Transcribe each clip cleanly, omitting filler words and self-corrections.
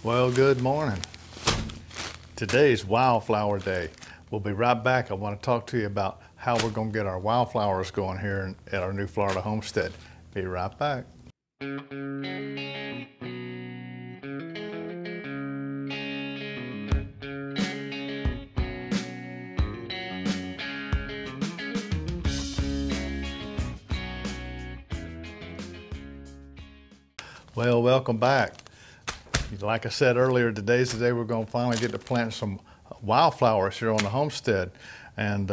Well, good morning. Today's Wildflower Day. We'll be right back. I want to talk to you about how we're going to get our wildflowers going here at our new Florida homestead. Be right back. Well, welcome back. Like I said earlier, today's the day we're going to finally get to plant some wildflowers here on the homestead. And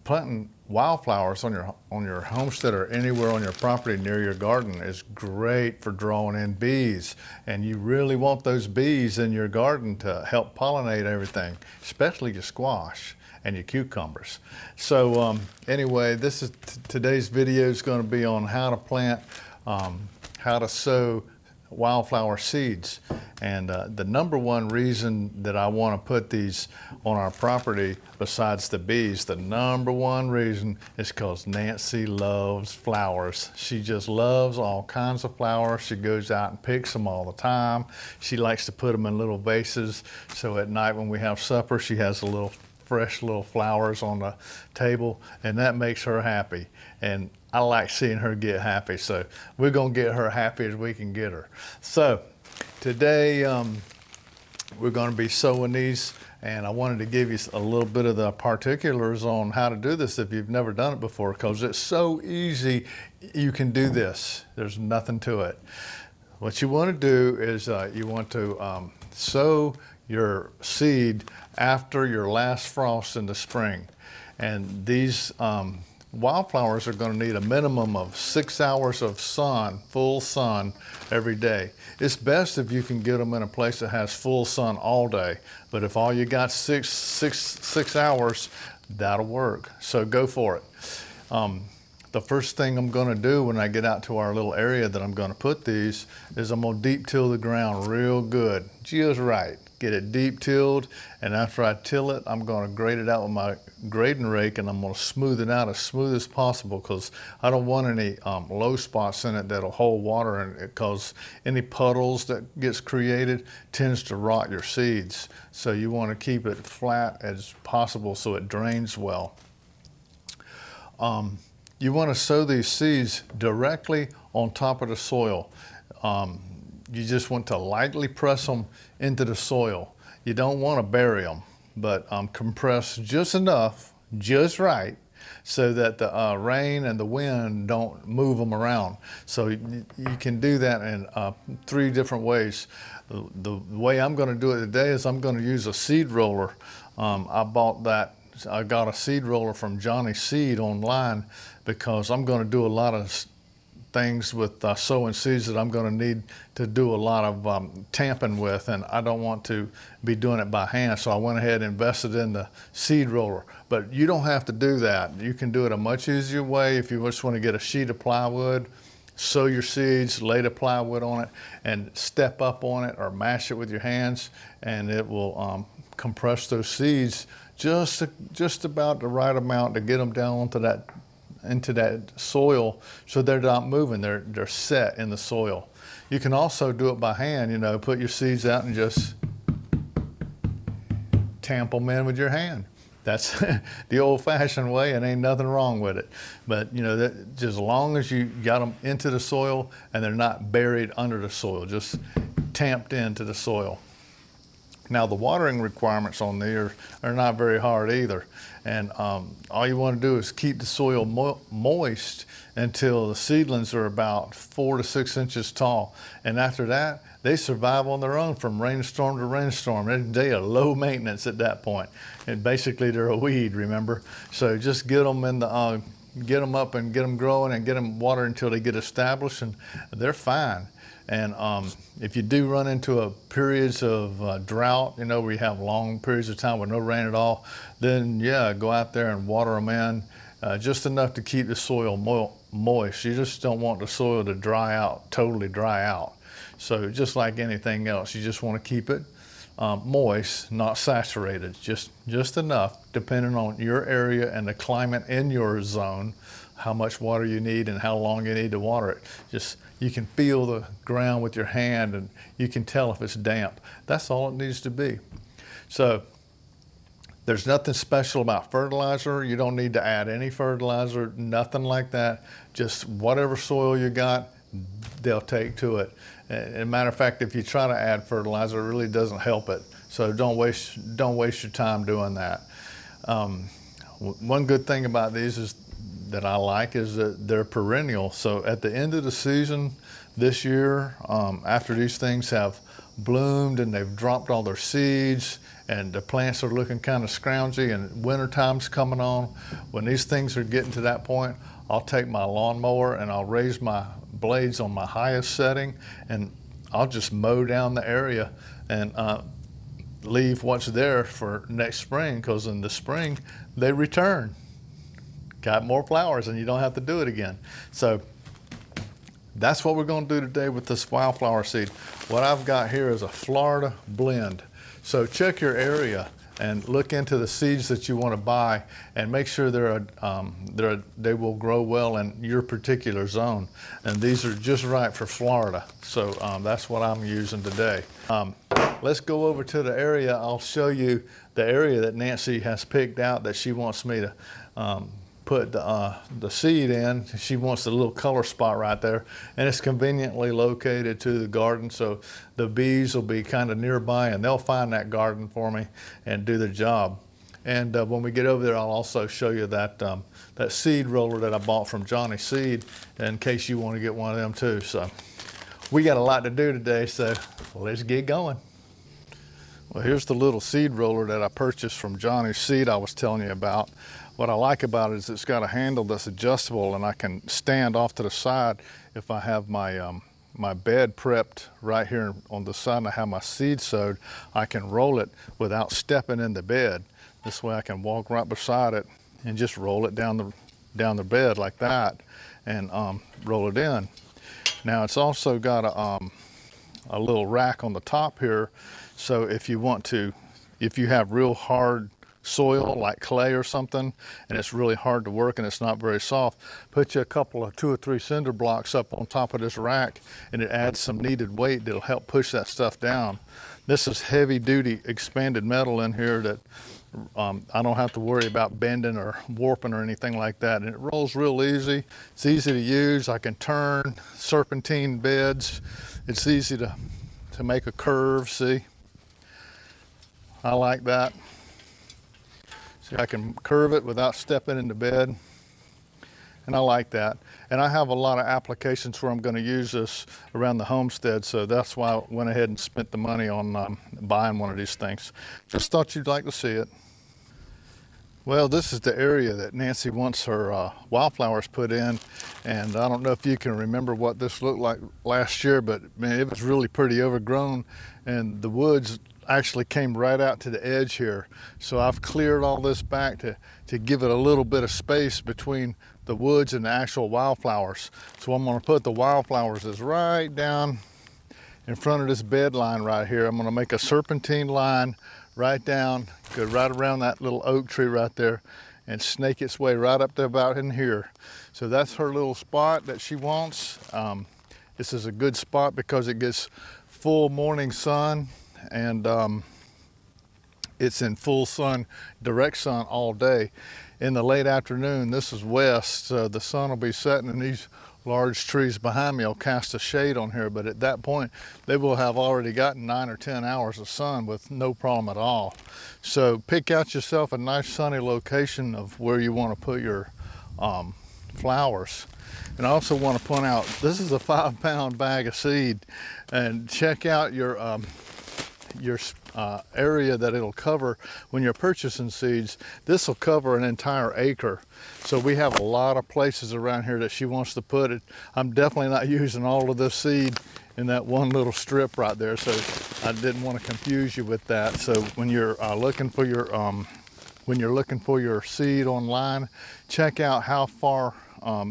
planting wildflowers on your homestead or anywhere on your property near your garden is great for drawing in bees. And you really want those bees in your garden to help pollinate everything, especially your squash and your cucumbers. So anyway, today's video is going to be on how to plant, how to sow wildflower seeds. And the number one reason that I want to put these on our property, besides the bees, the number one reason is because Nancy loves flowers. She just loves all kinds of flowers. She goes out and picks them all the time. She likes to put them in little vases, so at night when we have supper, she has fresh little flowers on the table, and that makes her happy. And I like seeing her get happy, so we're gonna get her happy as we can get her. So today we're gonna be sowing these, and I wanted to give you a little bit of the particulars on how to do this if you've never done it before, because it's so easy. You can do this. There's nothing to it. What you want to do is you want to sow your seed after your last frost in the spring. And these wildflowers are going to need a minimum of 6 hours of sun, full sun, every day. It's best if you can get them in a place that has full sun all day. But if all you got six hours, that'll work. So go for it. The first thing I'm going to do when I get out to our little area that I'm going to put these is I'm going to deep till the ground real good, just right. Get it deep tilled, and after I till it, I'm going to grade it out with my grading rake, and I'm going to smooth it out as smooth as possible, because I don't want any low spots in it that'll hold water, and because any puddles that gets created tends to rot your seeds. So you want to keep it flat as possible so it drains well. You want to sow these seeds directly on top of the soil. You just want to lightly press them into the soil. You don't want to bury them, but compress just enough, just right, so that the rain and the wind don't move them around. So you can do that in 3 different ways. The way I'm going to do it today is I'm going to use a seed roller. I got a seed roller from Johnny Seed online, because I'm going to do a lot of things with sowing seeds that I'm going to need to do a lot of tamping with, and I don't want to be doing it by hand, so I went ahead and invested in the seed roller. But you don't have to do that. You can do it a much easier way. If you just want to get a sheet of plywood, sow your seeds, lay the plywood on it, and step up on it or mash it with your hands, and it will compress those seeds just about the right amount to get them down into that soil, so they're not moving, they're set in the soil. You can also do it by hand, put your seeds out and just tamp them in with your hand. That's the old-fashioned way, and ain't nothing wrong with it. But just as long as you got them into the soil and they're not buried under the soil, just tamped into the soil. Now, the watering requirements on there are not very hard either. And all you want to do is keep the soil moist until the seedlings are about 4 to 6 inches tall. And after that, they survive on their own from rainstorm to rainstorm. They are low maintenance at that point. And basically, they're a weed, remember? So just get them get them up and get them growing and get them watered until they get established, and they're fine. And if you do run into periods of drought, where you have long periods of time with no rain at all, then yeah, go out there and water them in, just enough to keep the soil moist. You just don't want the soil to dry out, totally dry out. So just like anything else, you just want to keep it moist, not saturated, just enough, depending on your area and the climate in your zone, how much water you need and how long you need to water it. Just You can feel the ground with your hand and you can tell if it's damp. That's all it needs to be. So there's nothing special about fertilizer. You don't need to add any fertilizer, nothing like that. Just whatever soil you got, they'll take to it. As a matter of fact, if you try to add fertilizer, it really doesn't help it. So don't waste your time doing that. One good thing about these is that I like is that they're perennial. So at the end of the season this year, after these things have bloomed and they've dropped all their seeds and the plants are looking kind of scroungy and winter time's coming on, when these things are getting to that point, I'll take my lawnmower and I'll raise my blades on my highest setting and I'll just mow down the area and leave what's there for next spring, because in the spring they return. Got more flowers and you don't have to do it again. So that's what we're going to do today with this wildflower seed. What I've got here is a Florida blend. So check your area and look into the seeds that you want to buy and make sure they will grow well in your particular zone. And these are just right for Florida. So that's what I'm using today. Let's go over to the area. I'll show you the area that Nancy has picked out that she wants me to put the seed in. She wants a little color spot right there, and it's conveniently located to the garden, so the bees will be kind of nearby and they'll find that garden for me and do the job. And when we get over there, I'll also show you that that seed roller that I bought from Johnny Seed, in case you want to get one of them too. So we got a lot to do today, so let's get going. Well, here's the little seed roller that I purchased from Johnny Seed I was telling you about. What I like about it is it's got a handle that's adjustable and I can stand off to the side if I have my my bed prepped right here on the side and I have my seed sowed. I can roll it without stepping in the bed. This way I can walk right beside it and just roll it down the bed like that and roll it in. Now it's also got a little rack on the top here, so if you have real hard soil like clay or something and it's really hard to work and it's not very soft, put you a couple of 2 or 3 cinder blocks up on top of this rack and it adds some needed weight that'll help push that stuff down. This is heavy duty expanded metal in here that I don't have to worry about bending or warping or anything like that, and it rolls real easy. It's easy to use. I can turn serpentine beds. It's easy to make a curve, see? I like that. See, I can curve it without stepping into bed, and I like that. And I have a lot of applications where I'm going to use this around the homestead, so that's why I went ahead and spent the money on buying one of these things. Just thought you'd like to see it. Well, this is the area that Nancy wants her wildflowers put in, and I don't know if you can remember what this looked like last year, but man, it was really pretty overgrown, and the woods actually came right out to the edge here. So I've cleared all this back to give it a little bit of space between the woods and the actual wildflowers. So I'm gonna put the wildflowers is right down in front of this bed line right here. I'm gonna make a serpentine line right down, go right around that little oak tree right there and snake its way right up to about in here. So that's her little spot that she wants. This is a good spot because it gets full morning sun, and it's in full sun, direct sun all day. In the late afternoon, this is west, so the sun will be setting and these large trees behind me will cast a shade on here, but at that point they will have already gotten 9 or 10 hours of sun with no problem at all. So pick out yourself a nice sunny location of where you want to put your flowers. And I also want to point out, this is a 5-pound bag of seed, and check out your area that it'll cover when you're purchasing seeds. This will cover an entire acre. So we have a lot of places around here that she wants to put it. I'm definitely not using all of this seed in that one little strip right there, so I didn't want to confuse you with that. So when you're looking for your seed online, check out how far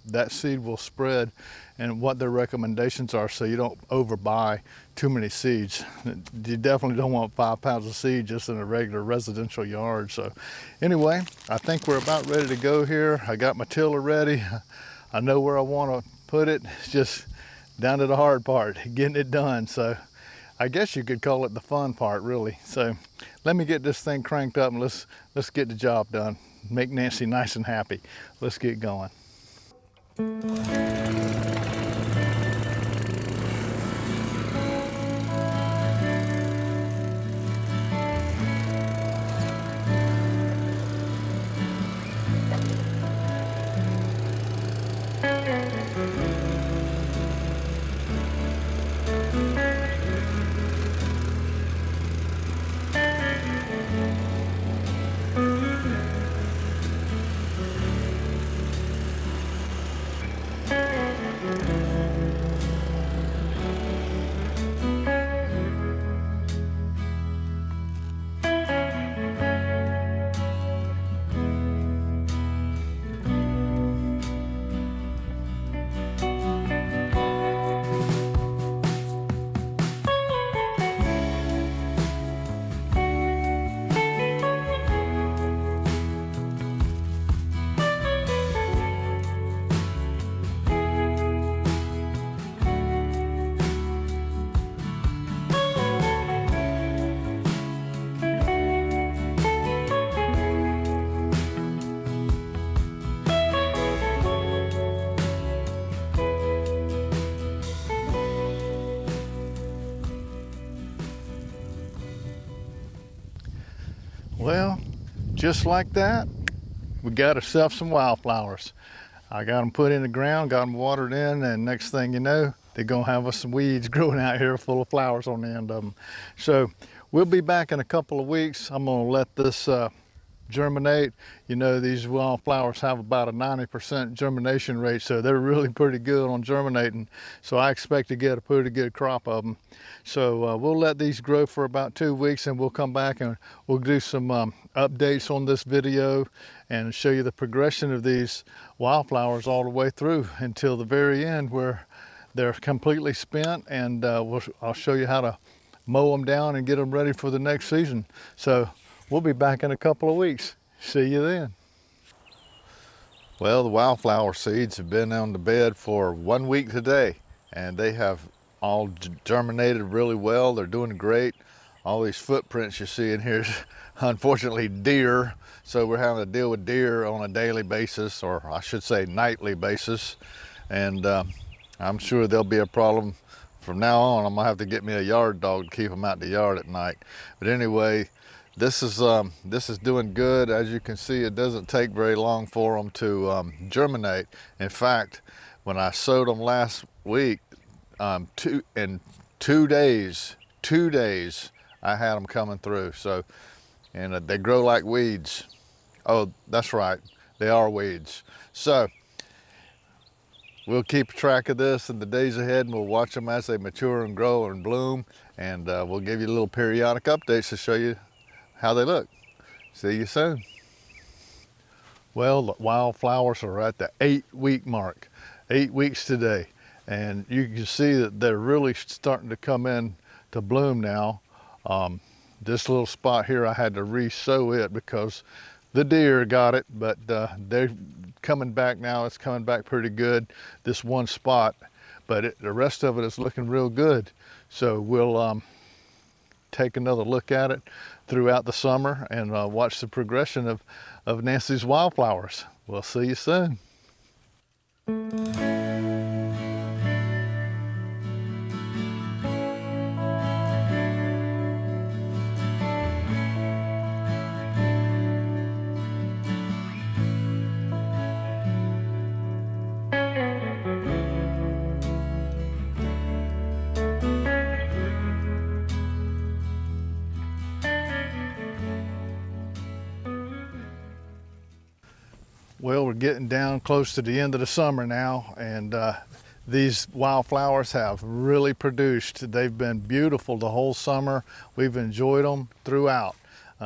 that seed will spread and what their recommendations are, so you don't overbuy too many seeds. You definitely don't want 5 pounds of seed just in a regular residential yard. So anyway, I think we're about ready to go here. I got my tiller ready. I know where I want to put it. It's just down to the hard part, getting it done. So I guess you could call it the fun part, really. So let me get this thing cranked up and let's get the job done. Make Nancy nice and happy. Let's get going. Well, just like that, we got ourselves some wildflowers. I got them put in the ground, got them watered in, and next thing you know, they're gonna have us some weeds growing out here full of flowers on the end of them. So we'll be back in a couple of weeks. I'm gonna let this germinate. You know, these wildflowers have about a 90% germination rate, so they're really pretty good on germinating. So I expect to get a pretty good crop of them. So we'll let these grow for about 2 weeks, and we'll come back and we'll do some updates on this video and show you the progression of these wildflowers all the way through until the very end where they're completely spent, and I'll show you how to mow them down and get them ready for the next season. So we'll be back in a couple of weeks. See you then. Well, the wildflower seeds have been on the bed for 1 week today, and they have all germinated really well. They're doing great. All these footprints you see in here is unfortunately deer, so we're having to deal with deer on a daily basis, or I should say nightly basis, and I'm sure there'll be a problem from now on. I'm gonna have to get me a yard dog to keep them out in the yard at night. But anyway, this is doing good. As you can see, it doesn't take very long for them to germinate. In fact, when I sowed them last week, in 2 days, I had them coming through. So, and they grow like weeds. Oh, that's right, they are weeds. So we'll keep track of this in the days ahead, and we'll watch them as they mature and grow and bloom, and we'll give you little periodic updates to show you how they look. See you soon. Well, the wildflowers are at the 8-week mark. 8 weeks today, and you can see that they're really starting to come in to bloom now. This little spot here, I had to re-sow it because the deer got it, but they're coming back now. It's coming back pretty good, this one spot, but the rest of it is looking real good. So we'll take another look at it throughout the summer and watch the progression of Nancy's wildflowers. We'll see you soon. Well, we're getting down close to the end of the summer now, and these wildflowers have really produced. They've been beautiful the whole summer. We've enjoyed them throughout.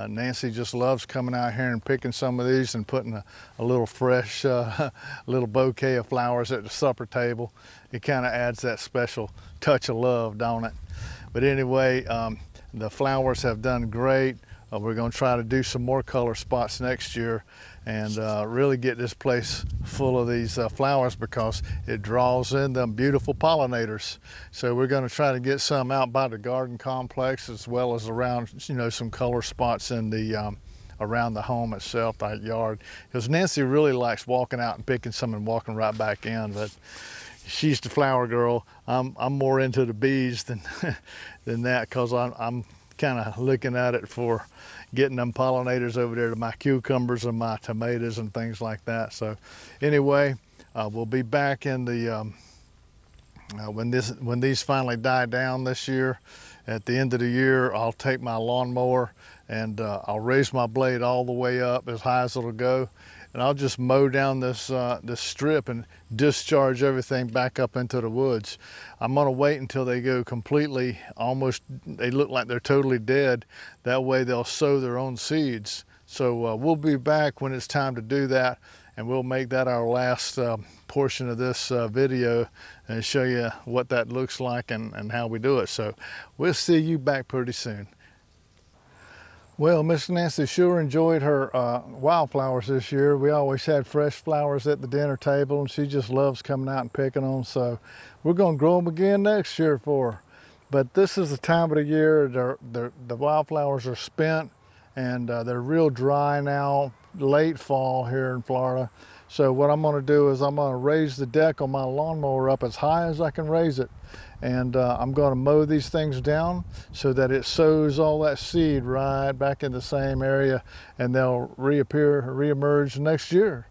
Nancy just loves coming out here and picking some of these and putting a little fresh little bouquet of flowers at the supper table. It kind of adds that special touch of love, don't it? But anyway, the flowers have done great. We're going to try to do some more color spots next year, and really get this place full of these flowers, because it draws in them beautiful pollinators. So we're going to try to get some out by the garden complex, as well as around, you know, some color spots in the around the home itself, the yard, because Nancy really likes walking out and picking some and walking right back in. But she's the flower girl. I'm more into the bees than than that, because I'm kind of looking at it for getting them pollinators over there to my cucumbers and my tomatoes and things like that. So anyway, we'll be back in the when these finally die down this year. At the end of the year, I'll take my lawnmower and I'll raise my blade all the way up as high as it'll go, and I'll just mow down this this strip and discharge everything back up into the woods. I'm gonna wait until they go completely, almost, they look like they're totally dead. That way they'll sow their own seeds. So we'll be back when it's time to do that, and we'll make that our last portion of this video and show you what that looks like and how we do it. So we'll see you back pretty soon. Well, Miss Nancy sure enjoyed her wildflowers this year. We always had fresh flowers at the dinner table, and she just loves coming out and picking them. So we're going to grow them again next year for her. But this is the time of the year the wildflowers are spent, and they're real dry now, late fall here in Florida. So what I'm going to do is I'm going to raise the deck on my lawnmower up as high as I can raise it. And I'm going to mow these things down so that it sows all that seed right back in the same area, and they'll reemerge next year.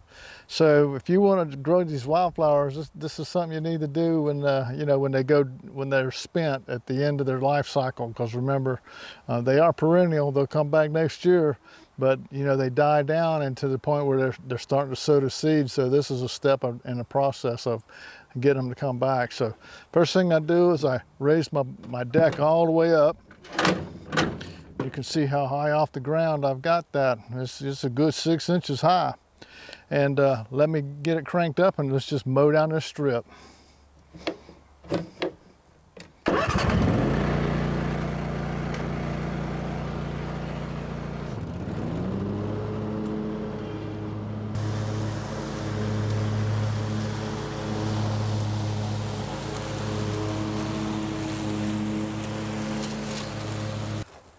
So if you want to grow these wildflowers, this is something you need to do when you know, when they're spent at the end of their life cycle. Because remember, they are perennial; they'll come back next year. But you know, they die down, and to the point where they're starting to sow the seed. So this is a step in the process of getting them to come back. So first thing I do is I raise my deck all the way up. You can see how high off the ground I've got that. It's a good 6 inches high. And let me get it cranked up, and let's just mow down this strip.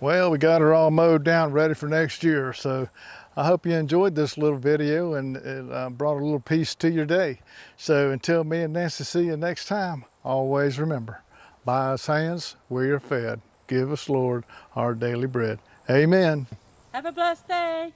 Well, we got her all mowed down, ready for next year. So I hope you enjoyed this little video, and it brought a little piece to your day. So until me and Nancy see you next time, always remember, by His hands we are fed. Give us, Lord, our daily bread. Amen. Have a blessed day.